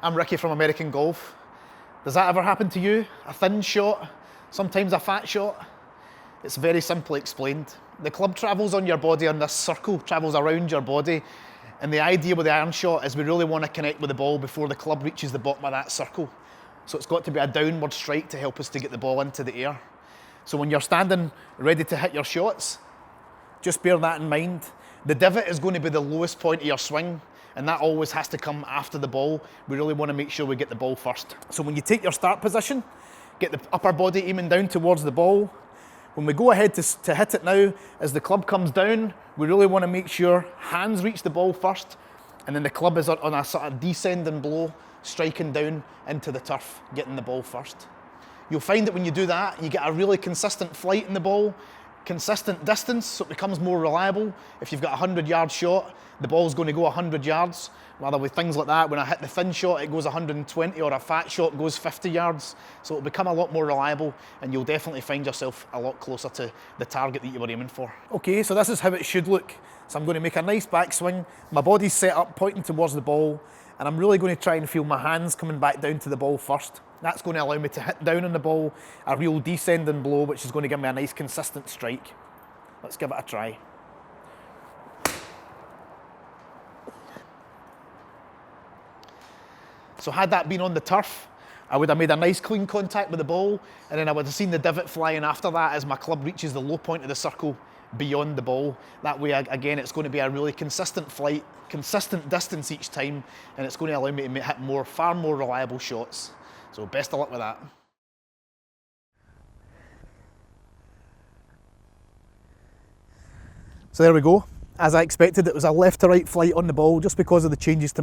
I'm Ricky from American Golf. Does that ever happen to you? A thin shot, sometimes a fat shot? It's very simply explained. The club travels on your body on this circle, travels around your body, and the idea with the iron shot is we really want to connect with the ball before the club reaches the bottom of that circle. So it's got to be a downward strike to help us to get the ball into the air. So when you're standing ready to hit your shots, just bear that in mind. The divot is going to be the lowest point of your swing, and that always has to come after the ball. We really want to make sure we get the ball first. So when you take your start position, get the upper body aiming down towards the ball. When we go ahead to hit it now, as the club comes down, we really want to make sure hands reach the ball first, and then the club is on a sort of descending blow, striking down into the turf, getting the ball first. You'll find that when you do that, you get a really consistent flight in the ball, consistent distance, so it becomes more reliable. If you've got a 100-yard shot, the ball's going to go 100 yards. Rather with things like that, when I hit the thin shot, it goes 120, or a fat shot goes 50 yards. So it'll become a lot more reliable, and you'll definitely find yourself a lot closer to the target that you were aiming for. Okay, so this is how it should look. So I'm going to make a nice backswing. My body's set up, pointing towards the ball, and I'm really going to try and feel my hands coming back down to the ball first. That's going to allow me to hit down on the ball, a real descending blow, which is going to give me a nice consistent strike. Let's give it a try. So had that been on the turf, I would have made a nice clean contact with the ball, and then I would have seen the divot flying after that as my club reaches the low point of the circle beyond the ball. That way, again, it's going to be a really consistent flight, consistent distance each time, and it's going to allow me to hit far more reliable shots. So best of luck with that. So there we go. As I expected, it was a left to right flight on the ball just because of the changes to